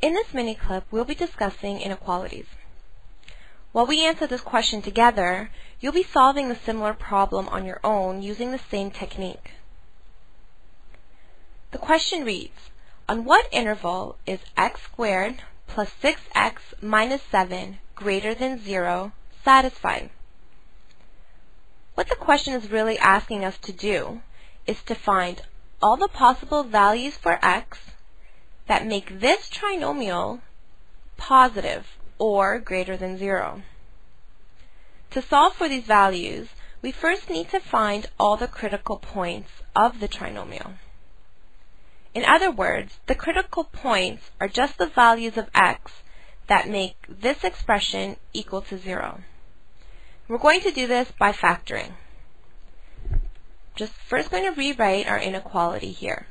In this mini clip, we'll be discussing inequalities. While we answer this question together, you'll be solving a similar problem on your own using the same technique. The question reads, on what interval is x squared plus 6x minus 7 greater than 0 satisfied? What the question is really asking us to do is to find all the possible values for x that make this trinomial positive or greater than 0. To solve for these values, we first need to find all the critical points of the trinomial. In other words, the critical points are just the values of x that make this expression equal to 0. We're going to do this by factoring. Just first going to rewrite our inequality here.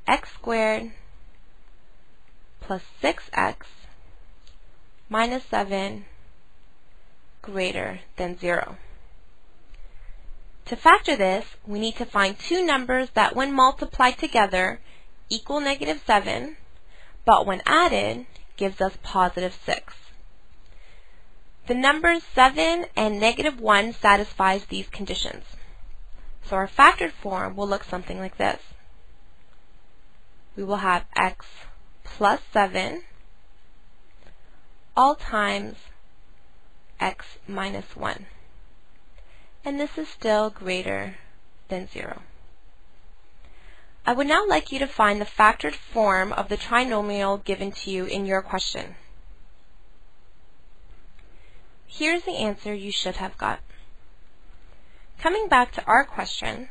X squared plus 6x minus 7 greater than 0. To factor this, we need to find two numbers that when multiplied together equal negative 7, but when added gives us positive 6. The numbers 7 and negative 1 satisfies these conditions. So our factored form will look something like this. We will have x plus 7 all times x minus 1. And this is still greater than 0. I would now like you to find the factored form of the trinomial given to you in your question. Here's the answer you should have got. Coming back to our question,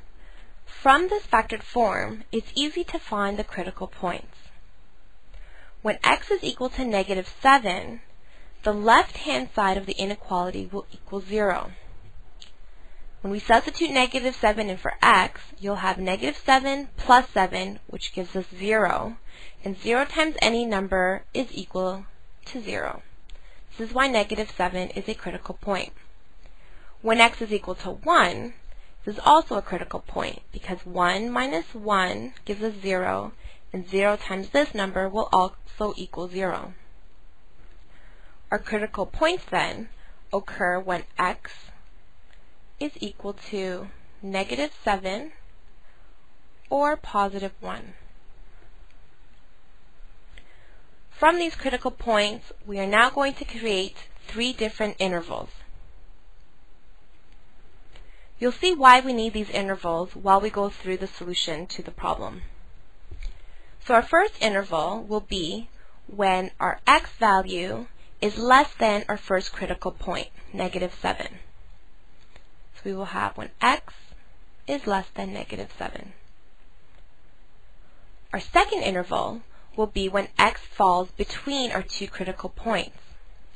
from this factored form, it's easy to find the critical points. When x is equal to negative 7, the left-hand side of the inequality will equal 0. When we substitute negative 7 in for x, you'll have negative 7 plus 7, which gives us 0, and 0 times any number is equal to 0. This is why negative 7 is a critical point. When x is equal to 1, this is also a critical point, because 1 minus 1 gives us 0, and 0 times this number will also equal 0. Our critical points then occur when x is equal to negative 7 or positive 1. From these critical points, we are now going to create three different intervals. You'll see why we need these intervals while we go through the solution to the problem. So our first interval will be when our x value is less than our first critical point, negative 7. So we will have when x is less than negative 7. Our second interval will be when x falls between our two critical points.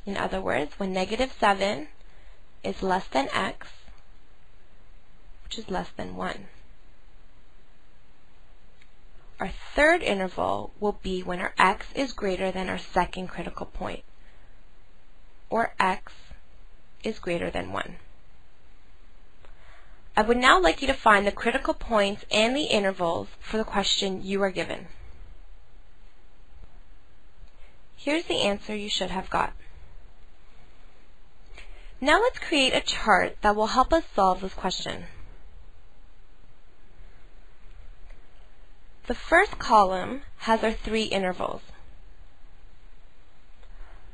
In other words, when negative 7 is less than x, which is less than 1. Our third interval will be when our x is greater than our second critical point, or x is greater than 1. I would now like you to find the critical points and the intervals for the question you are given. Here's the answer you should have got. Now let's create a chart that will help us solve this question. The first column has our three intervals.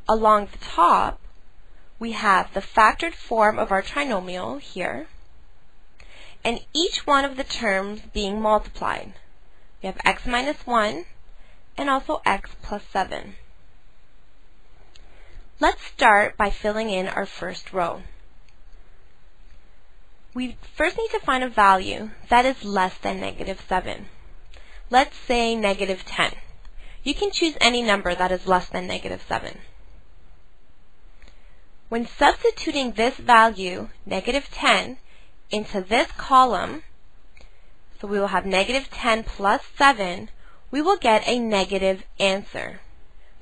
Along the top, we have the factored form of our trinomial here, and each one of the terms being multiplied. We have x minus 1 and also x plus 7. Let's start by filling in our first row. We first need to find a value that is less than negative 7. Let's say negative 10. You can choose any number that is less than negative 7. When substituting this value, negative 10, into this column, so we will have negative 10 plus 7, we will get a negative answer.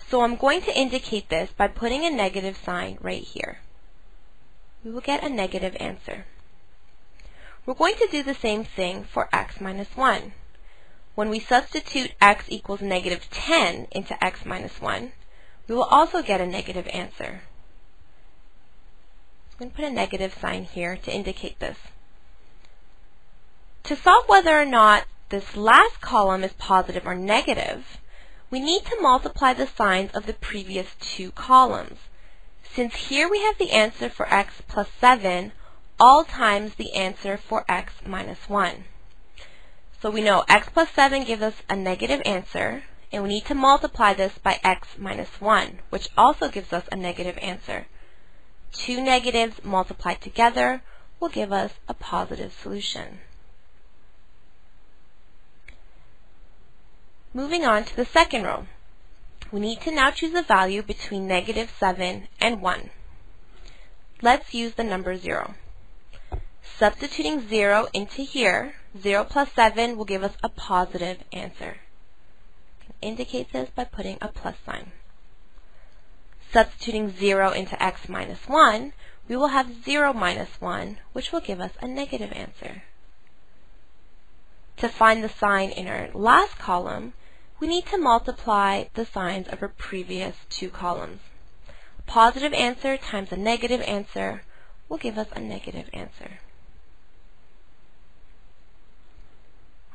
So I'm going to indicate this by putting a negative sign right here. We will get a negative answer. We're going to do the same thing for x minus 1. when we substitute x equals negative 10 into x minus 1, we will also get a negative answer. I'm going to put a negative sign here to indicate this. To solve whether or not this last column is positive or negative, we need to multiply the signs of the previous two columns. Since here we have the answer for x plus 7 all times the answer for x minus 1. So we know x plus 7 gives us a negative answer, and we need to multiply this by x minus 1, which also gives us a negative answer. Two negatives multiplied together will give us a positive solution. Moving on to the second row. We need to now choose a value between negative 7 and 1. Let's use the number 0. Substituting 0 into here, 0 plus 7 will give us a positive answer. You can indicate this by putting a plus sign. Substituting 0 into x minus 1, we will have 0 minus 1, which will give us a negative answer. To find the sign in our last column, we need to multiply the signs of our previous two columns. A positive answer times a negative answer will give us a negative answer.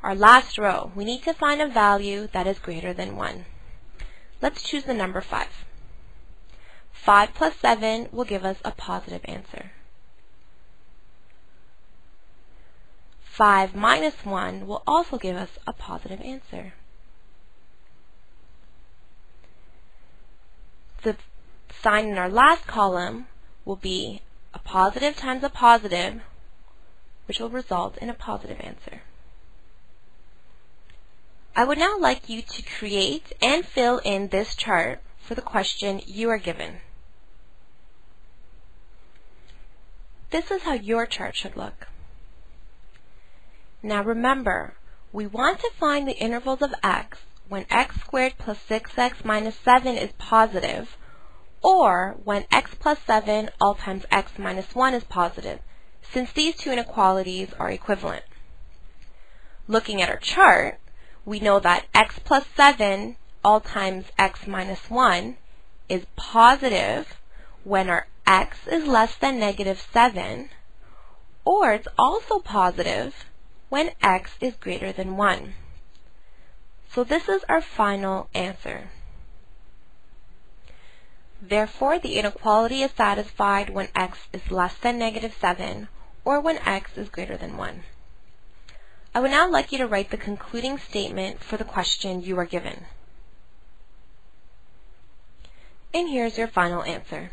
Our last row, we need to find a value that is greater than 1. Let's choose the number 5. 5 plus 7 will give us a positive answer. 5 minus 1 will also give us a positive answer. The sign in our last column will be a positive times a positive, which will result in a positive answer. I would now like you to create and fill in this chart for the question you are given. This is how your chart should look. Now remember, we want to find the intervals of x when x squared plus 6x minus 7 is positive, or when x plus 7 all times x minus 1 is positive, since these two inequalities are equivalent. Looking at our chart, we know that x plus 7 all times x minus 1 is positive when our x is less than negative 7, or it's also positive when x is greater than 1. So this is our final answer. Therefore, the inequality is satisfied when x is less than negative 7 or when x is greater than 1. I would now like you to write the concluding statement for the question you are given. And here's your final answer.